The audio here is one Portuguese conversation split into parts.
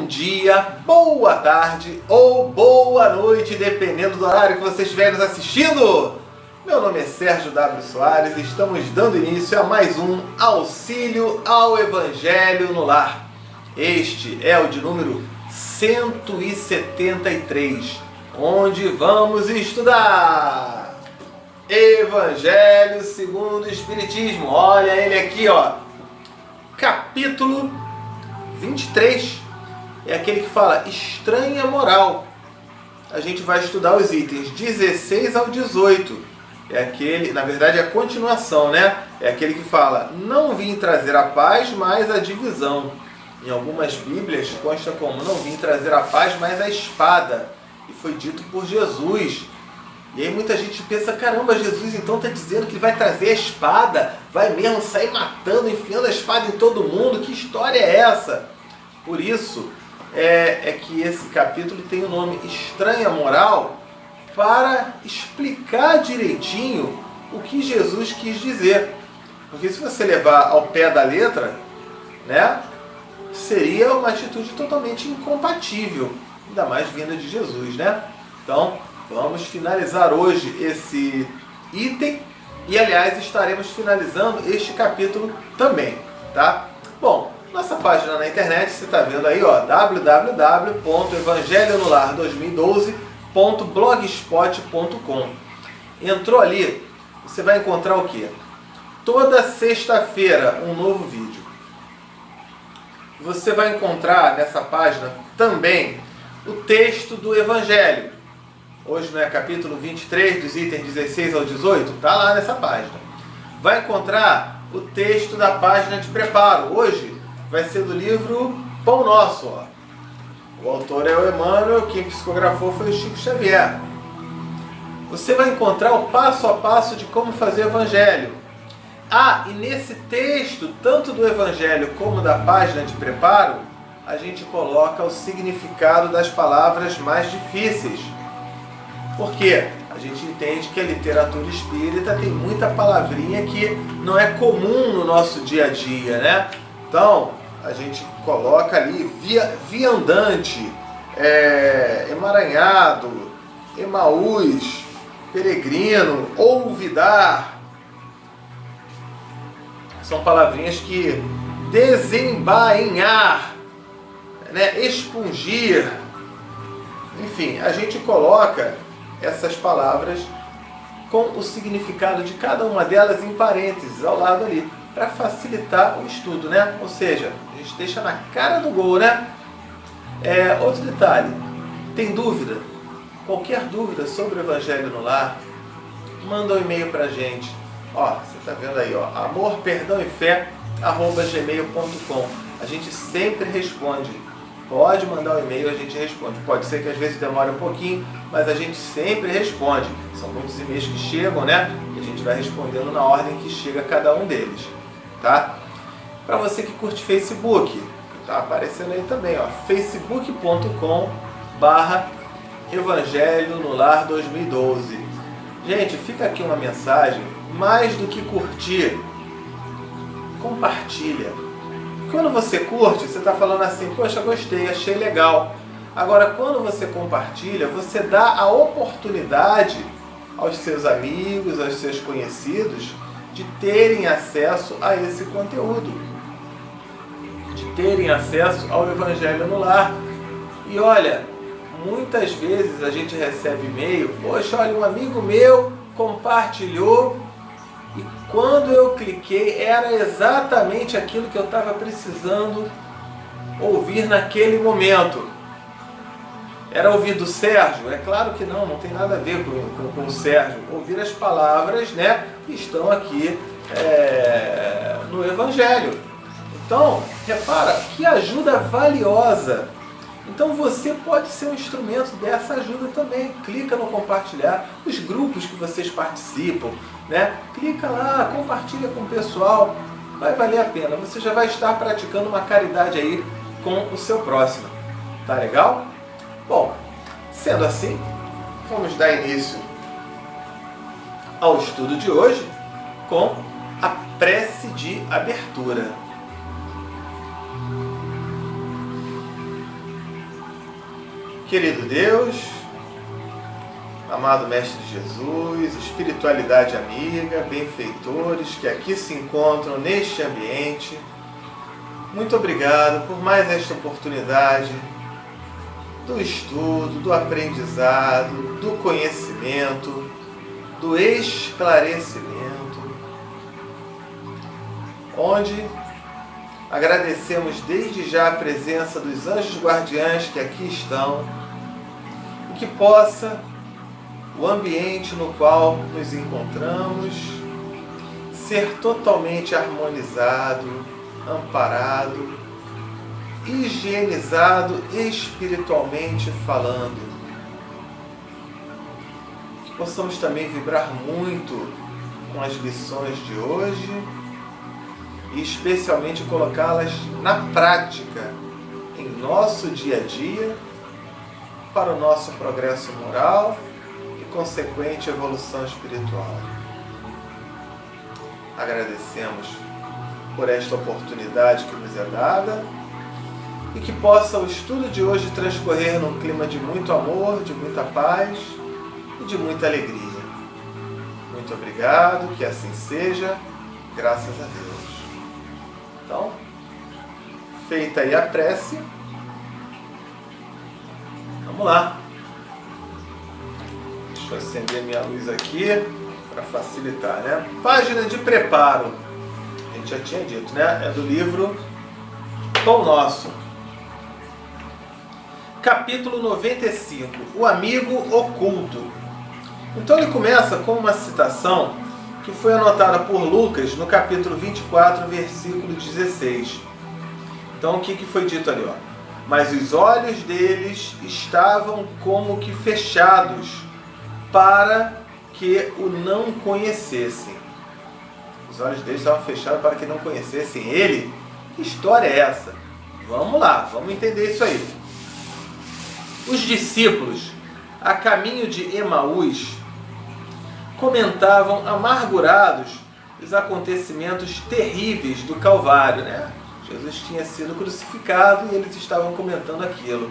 bom dia, boa tarde ou boa noite, dependendo do horário que você estiver nos assistindo. Meu nome é Sérgio W. Soares e estamos dando início a mais um Auxílio ao Evangelho no Lar. Este é o de número 173, onde vamos estudar Evangelho segundo o Espiritismo. Olha ele aqui, ó, capítulo 23. É aquele que fala estranha moral. A gente vai estudar os itens 16 ao 18. É aquele, na verdade, é a continuação, né? É aquele que fala: não vim trazer a paz, mas a divisão. Em algumas Bíblias consta como: não vim trazer a paz, mas a espada. E foi dito por Jesus. E aí muita gente pensa: caramba, Jesus então está dizendo que vai trazer a espada? Vai mesmo sair matando, enfiando a espada em todo mundo? Que história é essa? Por isso é que esse capítulo tem o nome Estranha Moral, para explicar direitinho o que Jesus quis dizer. Porque se você levar ao pé da letra, né, seria uma atitude totalmente incompatível, ainda mais vinda de Jesus, né? Então, vamos finalizar hoje esse item e, aliás, estaremos finalizando este capítulo também, tá? Bom, nossa página na internet, você está vendo aí, ó, www.evangelhonolar2012.blogspot.com. Entrou ali, você vai encontrar o quê? Toda sexta-feira um novo vídeo. Você vai encontrar nessa página também o texto do Evangelho. Hoje não é capítulo 23, dos itens 16 ao 18? Está lá nessa página. Vai encontrar o texto da página de preparo. Hoje vai ser do livro Pão Nosso. Ó. O autor é o Emmanuel, quem psicografou foi o Chico Xavier. Você vai encontrar o passo a passo de como fazer o Evangelho. Ah, e nesse texto, tanto do Evangelho como da página de preparo, a gente coloca o significado das palavras mais difíceis. Por quê? A gente entende que a literatura espírita tem muita palavrinha que não é comum no nosso dia a dia, né? Então, a gente coloca ali viandante, emaranhado, Emaús, peregrino, olvidar. São palavrinhas que desembainhar, né? Expungir. Enfim, a gente coloca essas palavras com o significado de cada uma delas em parênteses ao lado ali, para facilitar o estudo, né? Ou seja, a gente deixa na cara do gol, né? Outro detalhe, tem dúvida? Qualquer dúvida sobre o Evangelho no Lar, manda um e-mail pra gente. Ó, você tá vendo aí, ó, amorperdãoefé@gmail.com. A gente sempre responde. Pode mandar um e-mail, a gente responde. Pode ser que às vezes demore um pouquinho, mas a gente sempre responde. São muitos e-mails que chegam, né? E a gente vai respondendo na ordem que chega cada um deles, tá? Para você que curte Facebook, tá aparecendo aí também, ó, facebook.com/Evangelho no Lar 2012. Gente, fica aqui uma mensagem: mais do que curtir, compartilha. Quando você curte, você está falando assim: poxa, gostei, achei legal. Agora, quando você compartilha, você dá a oportunidade aos seus amigos, aos seus conhecidos, de terem acesso a esse conteúdo, de terem acesso ao Evangelho no Lar. E olha, muitas vezes a gente recebe e-mail: poxa, olha, um amigo meu compartilhou, e quando eu cliquei era exatamente aquilo que eu estava precisando ouvir naquele momento. Era ouvir do Sérgio? É claro que não tem nada a ver com o Sérgio. Ouvir as palavras, né, que estão aqui no Evangelho. Então, repara, que ajuda valiosa. Então você pode ser um instrumento dessa ajuda também. Clica no compartilhar, os grupos que vocês participam, né? Clica lá, compartilha com o pessoal, vai valer a pena. Você já vai estar praticando uma caridade aí com o seu próximo. Tá legal? Bom, sendo assim, vamos dar início ao estudo de hoje com a prece de abertura. Querido Deus, amado Mestre Jesus, espiritualidade amiga, benfeitores que aqui se encontram neste ambiente, muito obrigado por mais esta oportunidade do estudo, do aprendizado, do conhecimento, do esclarecimento, onde agradecemos desde já a presença dos anjos guardiães que aqui estão e que possa o ambiente no qual nos encontramos ser totalmente harmonizado, amparado, higienizado espiritualmente falando. Que possamos também vibrar muito com as lições de hoje e especialmente colocá-las na prática em nosso dia a dia para o nosso progresso moral e consequente evolução espiritual. Agradecemos por esta oportunidade que nos é dada e que possa o estudo de hoje transcorrer num clima de muito amor, de muita paz e de muita alegria. Muito obrigado, que assim seja, graças a Deus. Então, feita aí a prece, vamos lá. Deixa eu acender minha luz aqui para facilitar, né? Página de preparo, a gente já tinha dito, né? É do livro Pão Nosso. Capítulo 95, O Amigo Oculto. Então ele começa com uma citação que foi anotada por Lucas no capítulo 24, versículo 16. Então o que foi dito ali? Mas os olhos deles estavam como que fechados para que o não conhecessem. Os olhos deles estavam fechados para que não conhecessem ele? Que história é essa? Vamos lá, vamos entender isso aí. Os discípulos, a caminho de Emaús, comentavam amargurados os acontecimentos terríveis do Calvário, né? Jesus tinha sido crucificado e eles estavam comentando aquilo.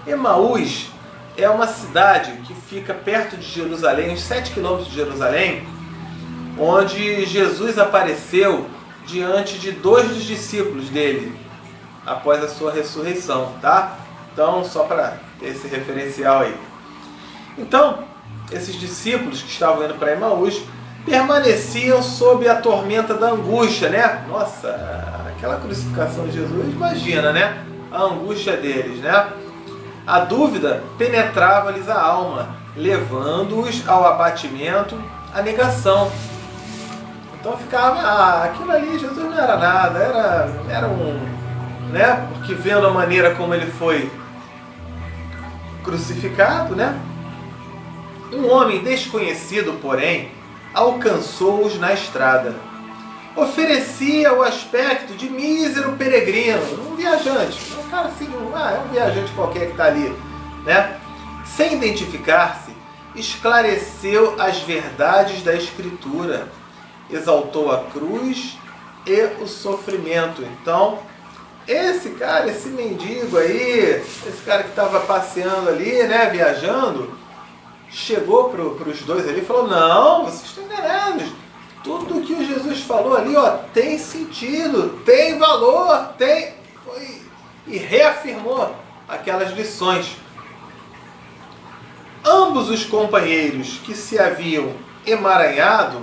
Emaús é uma cidade que fica perto de Jerusalém, uns 7 quilômetros de Jerusalém, onde Jesus apareceu diante de 2 dos discípulos dele, após a sua ressurreição, tá? Então, só para ter esse referencial aí. Então, esses discípulos que estavam indo para Emaús permaneciam sob a tormenta da angústia, né? Nossa, aquela crucificação de Jesus, imagina, né? A angústia deles, né? A dúvida penetrava-lhes a alma, levando-os ao abatimento, à negação. Então ficava, aquilo ali, Jesus não era nada, era um, né? Porque vendo a maneira como ele foi crucificado, né? Um homem desconhecido, porém, alcançou-os na estrada. Oferecia o aspecto de mísero peregrino, um viajante, um cara assim, é um viajante qualquer que está ali, né? Sem identificar-se, esclareceu as verdades da Escritura, exaltou a cruz e o sofrimento. Então, esse cara, esse mendigo aí, esse cara que estava passeando ali, né, viajando, chegou para os dois ali e falou: não, vocês estão enganados. Tudo que o Jesus falou ali, tem sentido, tem valor, tem... E reafirmou aquelas lições. Ambos os companheiros que se haviam emaranhado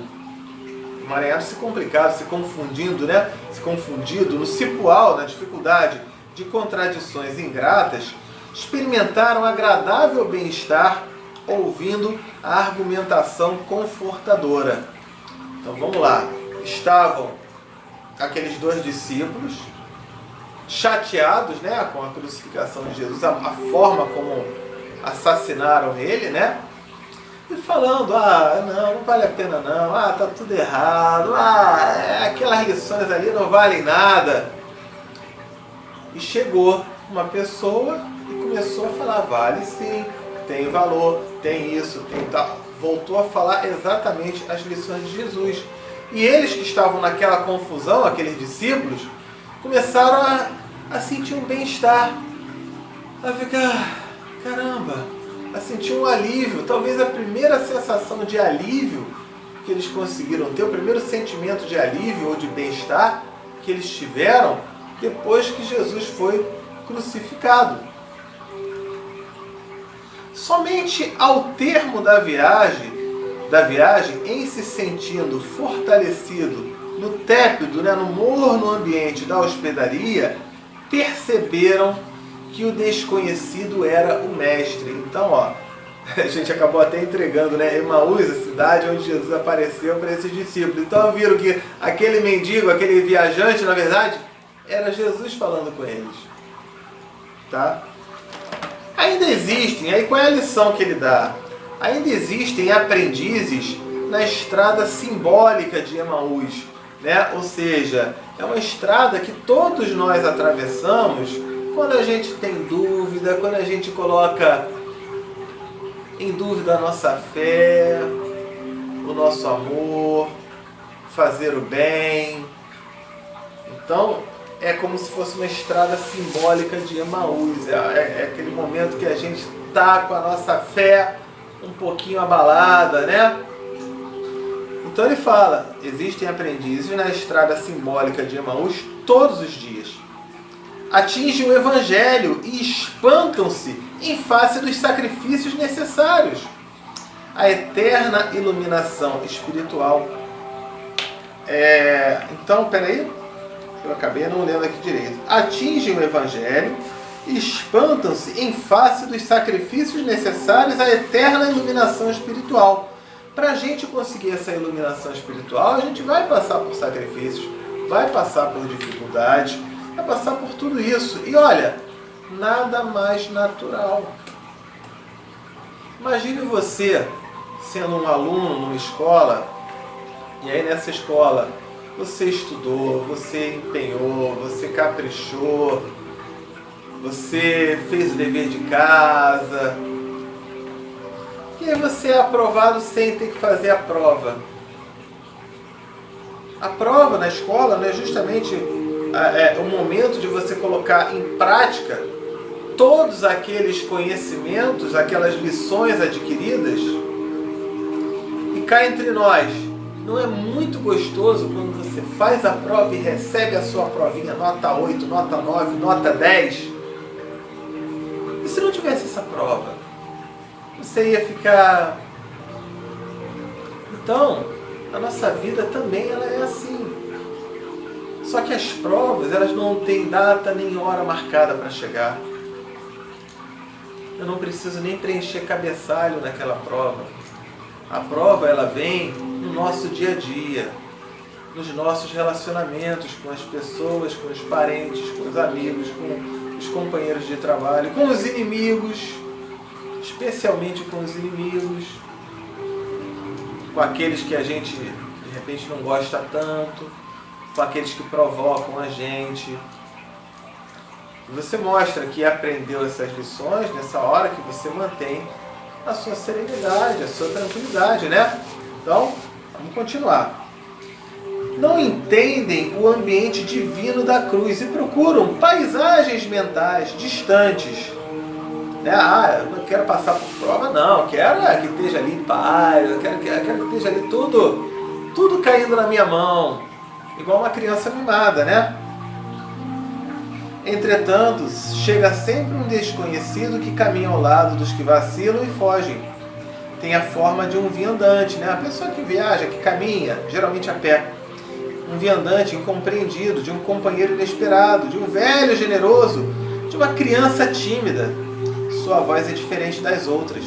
se complicado, se confundindo, né? Se confundido no cipual, na dificuldade de contradições ingratas, experimentaram agradável bem-estar ouvindo a argumentação confortadora. Então vamos lá. Estavam aqueles 2 discípulos chateados, né, com a crucificação de Jesus, a forma como assassinaram ele, né? E falando, não vale a pena não, tá tudo errado, aquelas lições ali não valem nada. E chegou uma pessoa e começou a falar: vale sim, tem valor, tem isso, tem tal. Voltou a falar exatamente as lições de Jesus. E eles que estavam naquela confusão, aqueles discípulos, começaram a sentir um bem-estar, a ficar, caramba, a sentir um alívio. Talvez a primeira sensação de alívio que eles conseguiram ter, o primeiro sentimento de alívio ou de bem-estar que eles tiveram depois que Jesus foi crucificado. Somente ao termo da viagem, em se sentindo fortalecido no tépido, no morno ambiente da hospedaria, perceberam que o desconhecido era o mestre. Então, a gente acabou até entregando, Emaús, a cidade onde Jesus apareceu para esses discípulos. Então viram que aquele mendigo, aquele viajante, na verdade, era Jesus falando com eles. Tá? Ainda existem, aí qual é a lição que ele dá? Ainda existem aprendizes na estrada simbólica de Emaús, Ou seja, é uma estrada que todos nós atravessamos quando a gente tem dúvida, quando a gente coloca em dúvida a nossa fé, o nosso amor, fazer o bem. Então, é como se fosse uma estrada simbólica de Emaús. É aquele momento que a gente está com a nossa fé um pouquinho abalada, Então ele fala, existem aprendizes na estrada simbólica de Emaús todos os dias. Atingem o Evangelho e espantam-se em face dos sacrifícios necessários. A eterna iluminação espiritual. Então, peraí, eu acabei não lendo aqui direito. Atingem o Evangelho e espantam-se em face dos sacrifícios necessários à eterna iluminação espiritual. Para a gente conseguir essa iluminação espiritual, a gente vai passar por sacrifícios, vai passar por dificuldades, vai passar por tudo isso. E olha, nada mais natural. Imagine você sendo um aluno numa escola, e aí nessa escola você estudou, você empenhou, você caprichou, você fez o dever de casa, e aí você é aprovado sem ter que fazer a prova. A prova na escola não é justamente o momento de você colocar em prática todos aqueles conhecimentos, aquelas lições adquiridas? E cá entre nós, não é muito gostoso quando você faz a prova e recebe a sua provinha, nota 8, nota 9, nota 10? E se não tivesse essa prova? Você ia ficar... Então, a nossa vida também ela é assim. Só que as provas, elas não têm data nem hora marcada para chegar. Eu não preciso nem preencher cabeçalho naquela prova. A prova, ela vem no nosso dia a dia, nos nossos relacionamentos com as pessoas, com os parentes, com os amigos, com os companheiros de trabalho, com os inimigos, especialmente com os inimigos, com aqueles que a gente, de repente, não gosta tanto, com aqueles que provocam a gente. Você mostra que aprendeu essas lições nessa hora que você mantém a sua serenidade, a sua tranquilidade, Então, vamos continuar. Não entendem o ambiente divino da cruz e procuram paisagens mentais distantes. Eu não quero passar por prova, não. Eu quero que esteja ali paz, eu quero que esteja ali tudo caindo na minha mão. Igual uma criança mimada, Entretanto, chega sempre um desconhecido que caminha ao lado dos que vacilam e fogem. Tem a forma de um viandante, A pessoa que viaja, que caminha, geralmente a pé. Um viandante incompreendido, de um companheiro inesperado, de um velho generoso, de uma criança tímida. Sua voz é diferente das outras.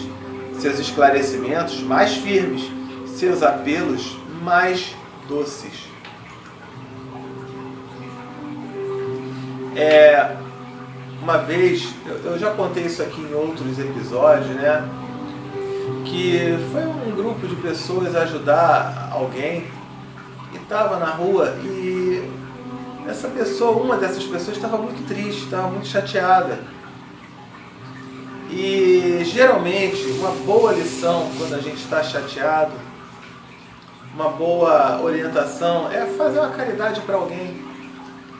Seus esclarecimentos mais firmes, seus apelos mais doces. Uma vez, eu já contei isso aqui em outros episódios, que foi um grupo de pessoas ajudar alguém e estava na rua e uma dessas pessoas estava muito triste, estava muito chateada. E geralmente uma boa lição quando a gente está chateado, uma boa orientação é fazer uma caridade para alguém.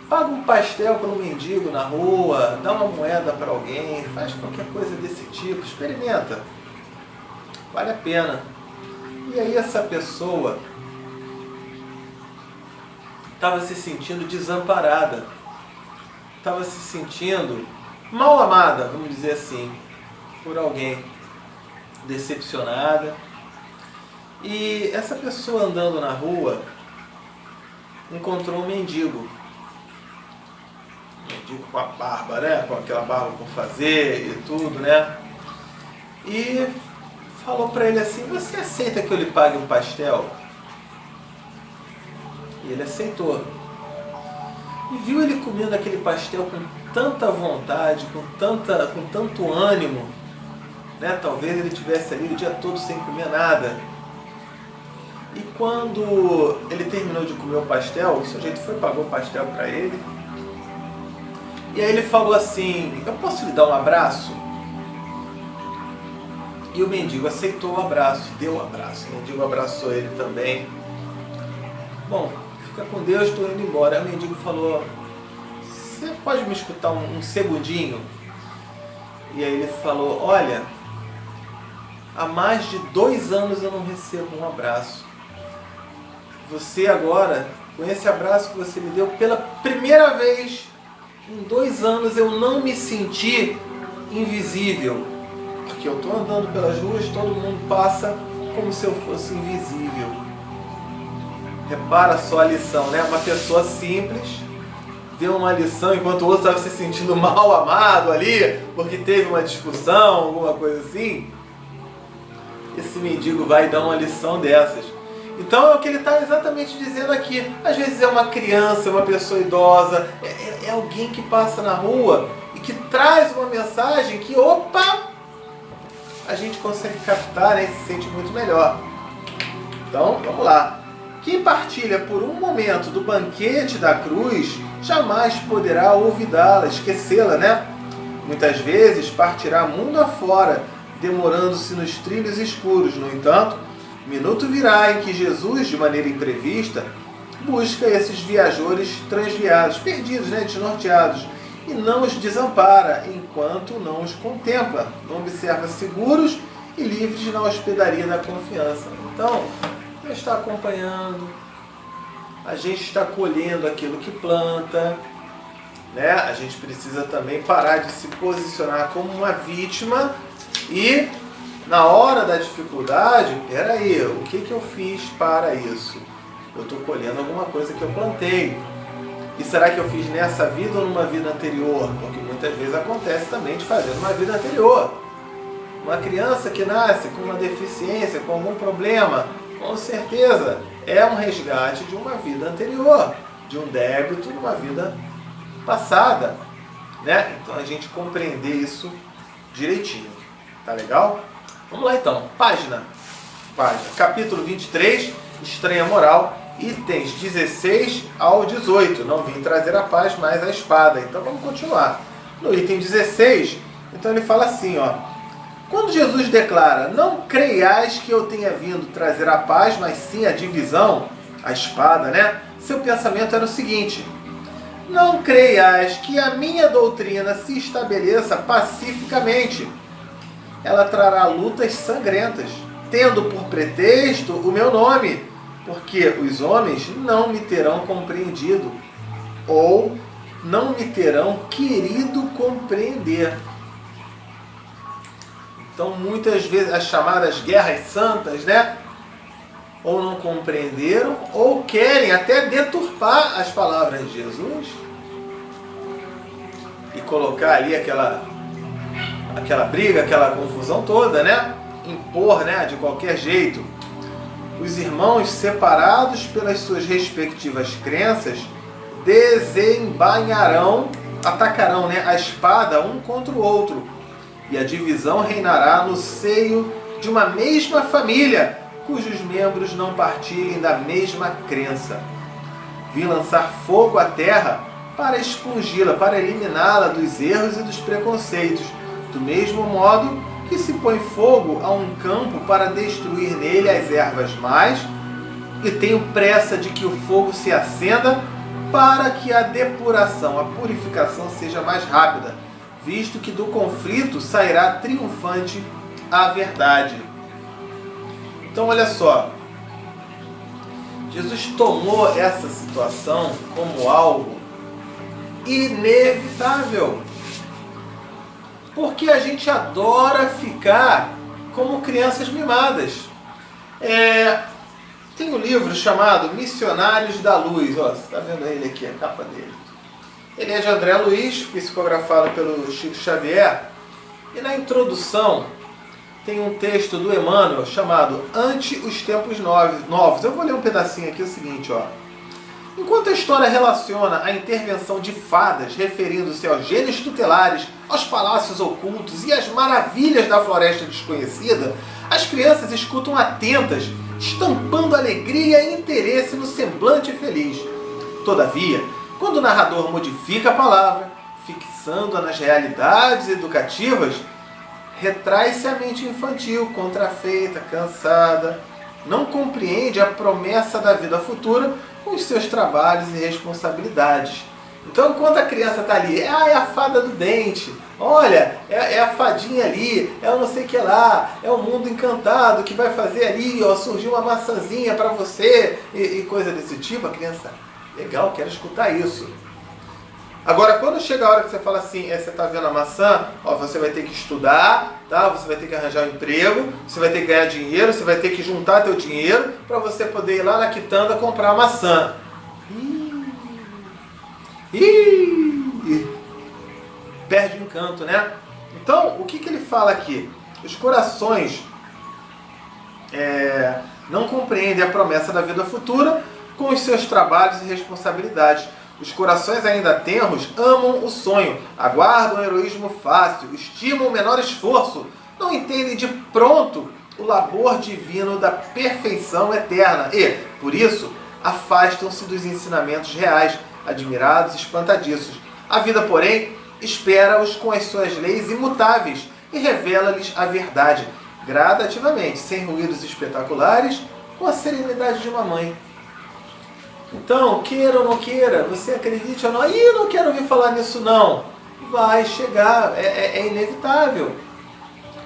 Paga um pastel para um mendigo na rua, dá uma moeda para alguém, faz qualquer coisa desse tipo, experimenta. Vale a pena. E aí essa pessoa estava se sentindo desamparada, estava se sentindo mal amada, vamos dizer assim, por alguém, decepcionada. E essa pessoa andando na rua encontrou um mendigo com a barba, né? Com aquela barba por fazer e tudo, né? E falou para ele assim: você aceita que eu lhe pague um pastel? E ele aceitou. E viu ele comendo aquele pastel com tanta vontade, com tanto ânimo, né? Talvez ele tivesse ali o dia todo sem comer nada. E quando ele terminou de comer o pastel, o sujeito foi e pagou o pastel para ele. E aí ele falou assim: eu posso lhe dar um abraço? E o mendigo aceitou o abraço, deu um abraço. O mendigo abraçou ele também. Bom, fica com Deus, estou indo embora. Aí o mendigo falou: você pode me escutar um segundinho? E aí ele falou: olha, há mais de 2 anos eu não recebo um abraço. Você agora, com esse abraço que você me deu, pela primeira vez em 2 anos eu não me senti invisível. Porque eu estou andando pelas ruas, todo mundo passa como se eu fosse invisível. Repara só a lição, né? Uma pessoa simples deu uma lição enquanto o outro estava se sentindo mal amado ali, porque teve uma discussão, alguma coisa assim. Esse mendigo vai dar uma lição dessas. Então é o que ele está exatamente dizendo aqui. Às vezes é uma criança, é uma pessoa idosa, é alguém que passa na rua e que traz uma mensagem que, opa, a gente consegue captar, né, e se sente muito melhor. Então, vamos lá. Quem partilha por um momento do banquete da cruz, jamais poderá olvidá-la, esquecê-la, né? Muitas vezes partirá mundo afora, demorando-se nos trilhos escuros. No entanto, minuto virá em que Jesus, de maneira imprevista, busca esses viajores transviados, perdidos, né, desnorteados, e não os desampara enquanto não os contempla, não observa seguros e livres na hospedaria da confiança. Então, Deus está acompanhando, a gente está colhendo aquilo que planta, né? A gente precisa também parar de se posicionar como uma vítima e, na hora da dificuldade, peraí, o que eu fiz para isso? Eu estou colhendo alguma coisa que eu plantei. E será que eu fiz nessa vida ou numa vida anterior? Porque muitas vezes acontece também de fazer numa vida anterior. Uma criança que nasce com uma deficiência, com algum problema, com certeza é um resgate de uma vida anterior, de um débito de uma vida passada, né? Então a gente compreender isso direitinho. Tá legal? Vamos lá então. Página. Capítulo 23, estranha moral. Itens 16 ao 18. Não vim trazer a paz, mas a espada. Então vamos continuar. No item 16, então ele fala assim, ó. Quando Jesus declara: não creiais que eu tenha vindo trazer a paz, mas sim a divisão, a espada, né? Seu pensamento era o seguinte: não creiais que a minha doutrina se estabeleça pacificamente. Ela trará lutas sangrentas, tendo por pretexto o meu nome, porque os homens não me terão compreendido, ou não me terão querido compreender. Então, muitas vezes, as chamadas guerras santas, né? Ou não compreenderam, ou querem até deturpar as palavras de Jesus e colocar ali aquela briga, aquela confusão toda, né? Impor, né, de qualquer jeito. Os irmãos, separados pelas suas respectivas crenças, desembainharão, atacarão, né, a espada um contra o outro. E a divisão reinará no seio de uma mesma família, cujos membros não partilhem da mesma crença. Vim lançar fogo à terra para expungi-la, para eliminá-la dos erros e dos preconceitos, do mesmo modo que se põe fogo a um campo para destruir nele as ervas mais, e tenho pressa de que o fogo se acenda para que a depuração, a purificação seja mais rápida, visto que do conflito sairá triunfante a verdade. Então olha só, Jesus tomou essa situação como algo inevitável, porque a gente adora ficar como crianças mimadas. Tem um livro chamado Missionários da Luz, ó, você está vendo ele aqui, a capa dele. Ele é de André Luiz, psicografado pelo Chico Xavier, e na introdução tem um texto do Emmanuel chamado Ante os Tempos Novos. Eu vou ler um pedacinho aqui, é o seguinte, ó. Enquanto a história relaciona a intervenção de fadas, referindo-se aos gênios tutelares, aos palácios ocultos e às maravilhas da floresta desconhecida, as crianças escutam atentas, estampando alegria e interesse no semblante feliz. Todavia, quando o narrador modifica a palavra, fixando-a nas realidades educativas, retrai-se a mente infantil, contrafeita, cansada, não compreende a promessa da vida futura com os seus trabalhos e responsabilidades. Então, quando a criança está ali, é a fada do dente, olha, é a fadinha ali, é o não sei o que lá, é o mundo encantado que vai fazer ali, ó, surgir uma maçãzinha para você, e coisa desse tipo, a criança, legal, quero escutar isso. Agora, quando chega a hora que você fala assim, você está vendo a maçã, ó, você vai ter que estudar, tá? Você vai ter que arranjar um emprego, você vai ter que ganhar dinheiro, você vai ter que juntar teu dinheiro para você poder ir lá na quitanda comprar a maçã. Perde o encanto, né? Então, o que ele fala aqui? Os corações não compreendem a promessa da vida futura com os seus trabalhos e responsabilidades. Os corações ainda tenros amam o sonho, aguardam o heroísmo fácil, estimam o menor esforço, não entendem de pronto o labor divino da perfeição eterna e, por isso, afastam-se dos ensinamentos reais, admirados e espantadiços. A vida, porém, espera-os com as suas leis imutáveis e revela-lhes a verdade, gradativamente, sem ruídos espetaculares, com a serenidade de uma mãe. Então, queira ou não queira, você acredite ou não, eu não quero ouvir falar nisso não, vai chegar, é inevitável.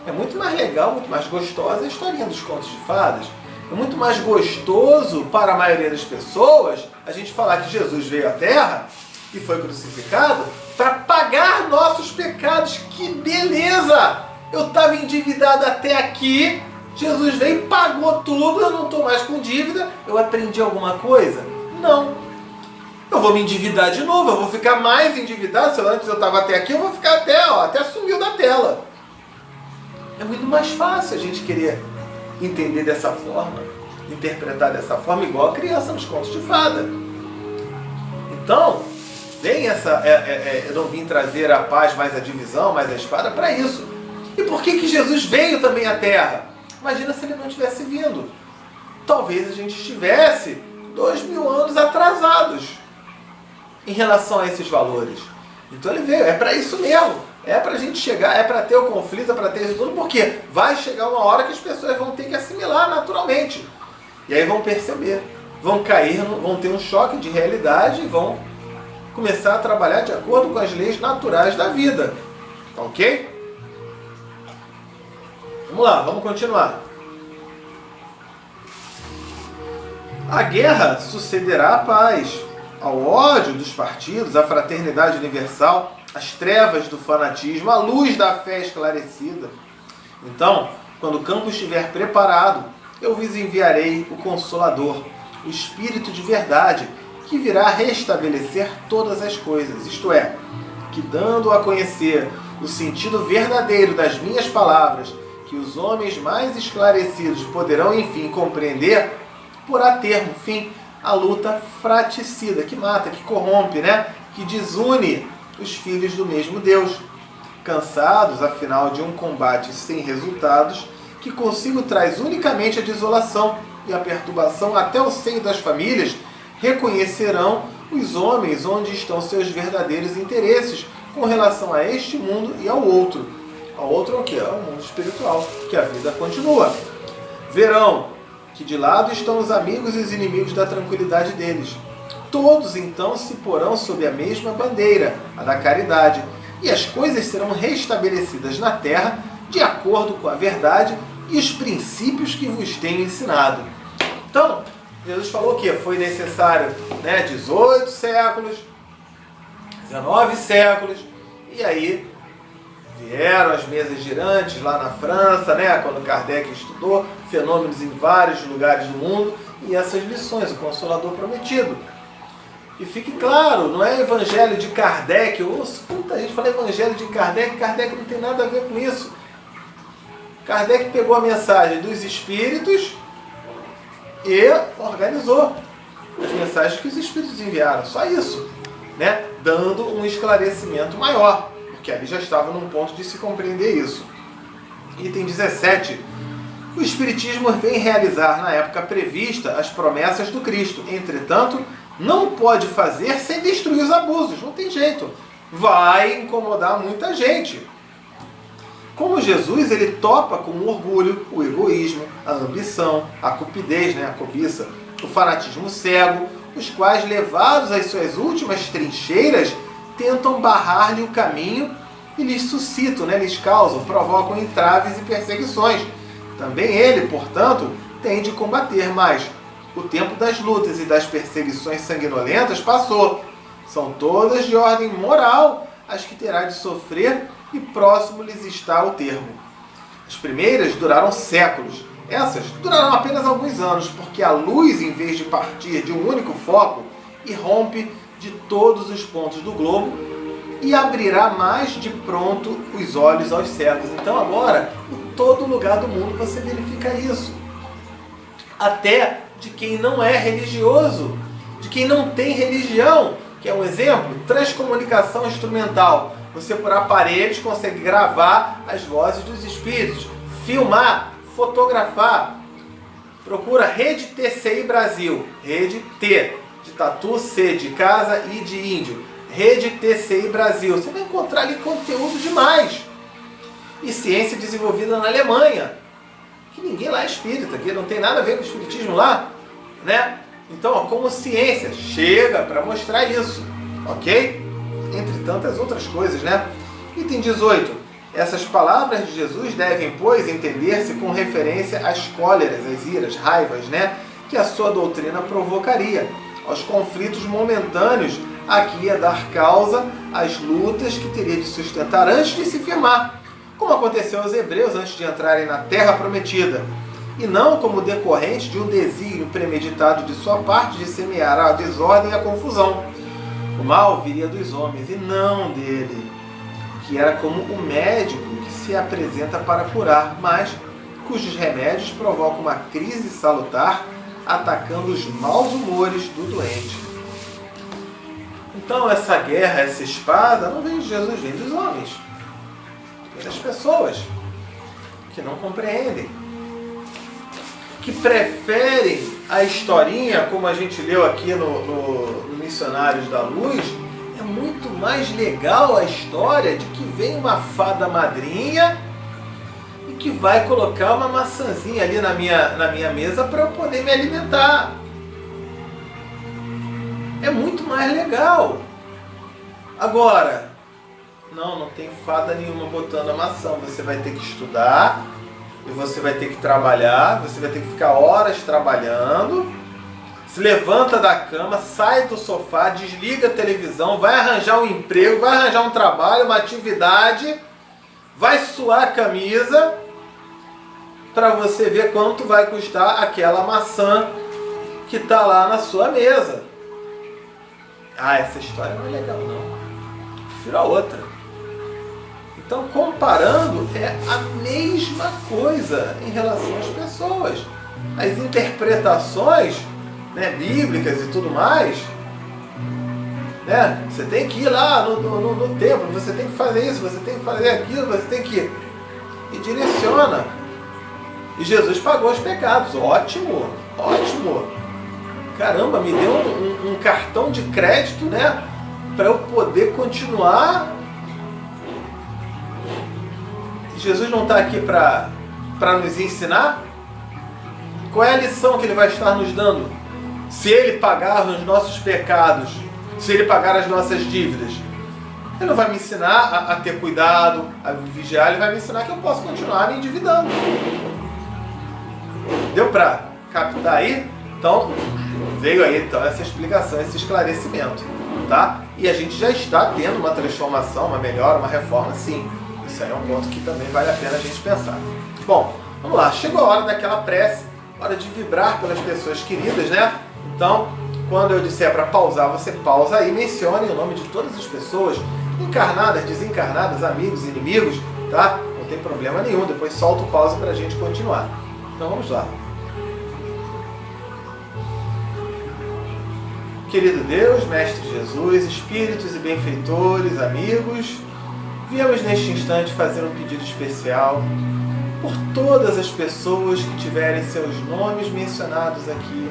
É muito mais legal, muito mais gostosa a historinha dos contos de fadas. É muito mais gostoso para a maioria das pessoas a gente falar que Jesus veio à Terra e foi crucificado para pagar nossos pecados. Que beleza! Eu estava endividado até aqui, Jesus veio e pagou tudo, eu não estou mais com dívida, eu aprendi alguma coisa? Não. Eu vou me endividar de novo, eu vou ficar mais endividado. Se antes eu estava até aqui, eu vou ficar até sumiu da tela. É muito mais fácil a gente querer entender dessa forma, interpretar dessa forma, igual a criança nos contos de fada. Então, vem eu não vim trazer a paz, mais a divisão, mais a espada, para isso. E por que Jesus veio também à Terra? Imagina se ele não tivesse vindo. Talvez a gente estivesse 2000 anos atrasados em relação a esses valores. Então ele veio, é para isso mesmo, é para a gente chegar, é para ter o conflito, é para ter isso tudo, porque vai chegar uma hora que as pessoas vão ter que assimilar naturalmente, e aí vão perceber, vão cair, vão ter um choque de realidade e vão começar a trabalhar de acordo com as leis naturais da vida, ok? Vamos lá, vamos continuar. A guerra sucederá à paz, ao ódio dos partidos, à fraternidade universal, às trevas do fanatismo, à luz da fé esclarecida. Então, quando o campo estiver preparado, eu vos enviarei o Consolador, o Espírito de verdade, que virá restabelecer todas as coisas, isto é, que dando a conhecer o sentido verdadeiro das minhas palavras, que os homens mais esclarecidos poderão, enfim, compreender, porá termo, fim, a luta fratricida, que mata, que corrompe, né? Que desune os filhos do mesmo Deus. Cansados, afinal, de um combate sem resultados, que consigo traz unicamente a desolação e a perturbação até o seio das famílias, reconhecerão os homens onde estão seus verdadeiros interesses com relação a este mundo e ao outro. Ao outro é o quê? Ao mundo espiritual, que a vida continua. Verão que de lado estão os amigos e os inimigos da tranquilidade deles. todos então se porão sob a mesma bandeira, a da caridade, e as coisas serão restabelecidas na terra de acordo com a verdade e os princípios que vos tenho ensinado. Então, Jesus falou que foi necessário 18 séculos, 19 séculos, e aí vieram as mesas girantes lá na França, quando Kardec estudou fenômenos em vários lugares do mundo, e essas lições, o Consolador Prometido. E fique claro, não é evangelho de Kardec, eu ouço muita gente falar evangelho de Kardec, Kardec não tem nada a ver com isso. Kardec pegou a mensagem dos espíritos e organizou as mensagens que os espíritos enviaram, só isso, dando um esclarecimento maior, porque ali já estava num ponto de se compreender isso. Item 17. O Espiritismo vem realizar na época prevista as promessas do Cristo, entretanto, não pode fazer sem destruir os abusos, não tem jeito, vai incomodar muita gente. Como Jesus, ele topa com o orgulho, o egoísmo, a ambição, a cupidez, a cobiça, o fanatismo cego, os quais, levados às suas últimas trincheiras, tentam barrar-lhe o caminho e lhes suscitam, lhes causam, provocam entraves e perseguições. Também ele, portanto, tem de combater, mas o tempo das lutas e das perseguições sanguinolentas passou. São todas de ordem moral as que terá de sofrer, e próximo lhes está o termo. As primeiras duraram séculos, essas duraram apenas alguns anos, porque a luz, em vez de partir de um único foco, irrompe de todos os pontos do globo e abrirá mais de pronto os olhos aos cegos. Então agora, em todo lugar do mundo você verifica isso. Até de quem não é religioso, de quem não tem religião, que é um exemplo, transcomunicação instrumental. Você, por aparelhos, consegue gravar as vozes dos espíritos, filmar, fotografar. Procura Rede TCI Brasil, Rede T, de tatu, C, de casa e de índio. Rede TCI Brasil. Você vai encontrar ali conteúdo demais. E ciência desenvolvida na Alemanha, que ninguém lá é espírita, que não tem nada a ver com o espiritismo lá, Então, como ciência, chega para mostrar isso, ok? Entre tantas outras coisas, Item 18. Essas palavras de Jesus devem, pois, entender-se com referência às cóleras, às iras, raivas, que a sua doutrina provocaria, aos conflitos momentâneos a que ia dar causa às lutas que teria de sustentar antes de se firmar, como aconteceu aos hebreus antes de entrarem na terra prometida, e não como decorrente de um desígnio premeditado de sua parte de semear a desordem e a confusão. O mal viria dos homens e não dele, que era como o médico que se apresenta para curar, mas cujos remédios provocam uma crise salutar, atacando os maus humores do doente. Então essa guerra, essa espada, não vem de Jesus, vem dos homens, vem das pessoas que não compreendem, que preferem a historinha, como a gente leu aqui no Missionários da Luz. É muito mais legal a história de que vem uma fada madrinha e que vai colocar uma maçãzinha ali na minha mesa para eu poder me alimentar. É muito mais legal. Agora, não tem fada nenhuma botando a maçã. Você vai ter que estudar, e você vai ter que trabalhar, você vai ter que ficar horas trabalhando, se levanta da cama, sai do sofá, desliga a televisão, vai arranjar um emprego, vai arranjar um trabalho, uma atividade, vai suar a camisa para você ver quanto vai custar aquela maçã que está lá na sua mesa. Ah, essa história não é legal não. Prefiro a outra. Então, comparando, é a mesma coisa em relação às pessoas. As interpretações bíblicas e tudo mais, você tem que ir lá no templo, você tem que fazer isso, você tem que fazer aquilo, você tem que ir. E direciona. E Jesus pagou os pecados. Ótimo, ótimo. Caramba, me deu um cartão de crédito, para eu poder continuar. Jesus não está aqui para nos ensinar? Qual é a lição que ele vai estar nos dando? Se Ele pagar os nossos pecados, se Ele pagar as nossas dívidas, Ele não vai me ensinar a ter cuidado, a vigiar, Ele vai me ensinar que eu posso continuar me endividando. Deu para captar aí? Então, veio aí então essa explicação, esse esclarecimento, tá? E a gente já está tendo uma transformação, uma melhora, uma reforma, sim. Isso aí é um ponto que também vale a pena a gente pensar. Bom, vamos lá. Chegou a hora daquela prece, hora de vibrar pelas pessoas queridas, né? Então, quando eu disser para pausar, você pausa aí, mencione o nome de todas as pessoas, encarnadas, desencarnadas, amigos, inimigos, tá? Não tem problema nenhum, depois solta o pause para a gente continuar. Então vamos lá. Querido Deus, Mestre Jesus, Espíritos e benfeitores, amigos, viemos neste instante fazer um pedido especial por todas as pessoas que tiverem seus nomes mencionados aqui,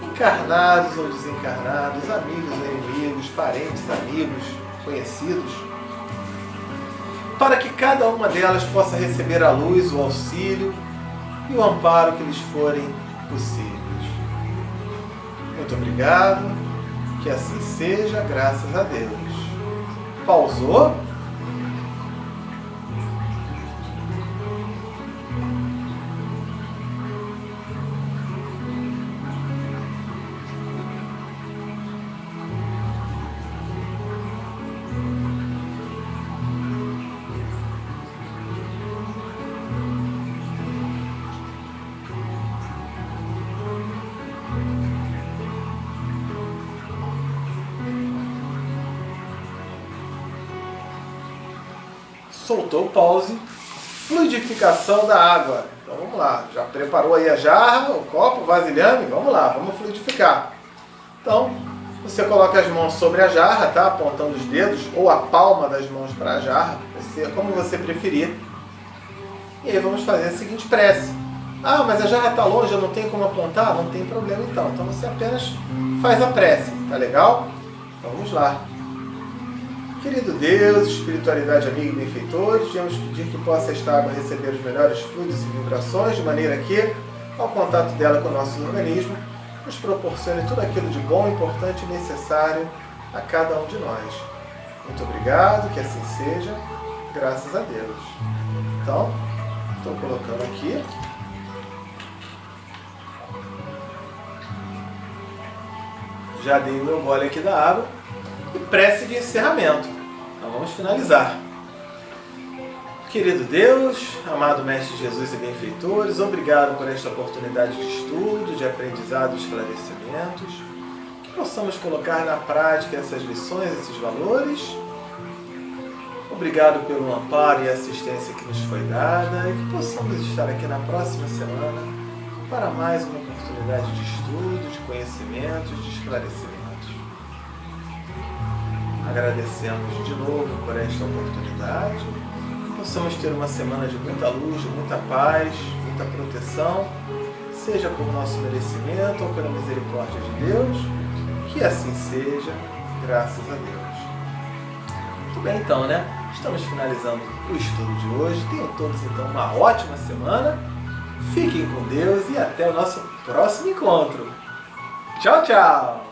encarnados ou desencarnados, amigos ou inimigos, parentes, amigos, conhecidos, para que cada uma delas possa receber a luz, o auxílio e o amparo que lhes forem possíveis. Muito obrigado, que assim seja, graças a Deus. Pausou? Soltou o pause, fluidificação da água. Então vamos lá, já preparou aí a jarra, o copo, o vasilhame? Vamos lá, vamos fluidificar. Então, você coloca as mãos sobre a jarra, tá? Apontando os dedos, ou a palma das mãos para a jarra, como você preferir. E aí vamos fazer a seguinte prece. Ah, mas a jarra está longe, eu não tenho como apontar? Não tem problema então. Então você apenas faz a prece, tá legal? Então vamos lá. Querido Deus, espiritualidade amiga e benfeitores, viemos pedir que possa esta água receber os melhores fluidos e vibrações, de maneira que, ao contato dela com o nosso organismo, nos proporcione tudo aquilo de bom, importante e necessário a cada um de nós. Muito obrigado, que assim seja, graças a Deus. Então, estou colocando aqui. Já dei o meu gole aqui da água. E prece de encerramento. Então vamos finalizar. Querido Deus, amado Mestre Jesus e benfeitores, obrigado por esta oportunidade de estudo, de aprendizado e esclarecimentos. Que possamos colocar na prática essas lições, esses valores. Obrigado pelo amparo e assistência que nos foi dada e que possamos estar aqui na próxima semana para mais uma oportunidade de estudo, de conhecimentos, de esclarecimentos. Agradecemos de novo por esta oportunidade, que possamos ter uma semana de muita luz, de muita paz, muita proteção, seja por nosso merecimento ou pela misericórdia de Deus, que assim seja, graças a Deus. Muito bem então, né? Estamos finalizando o estudo de hoje. Tenham todos então uma ótima semana, fiquem com Deus e até o nosso próximo encontro. Tchau, tchau!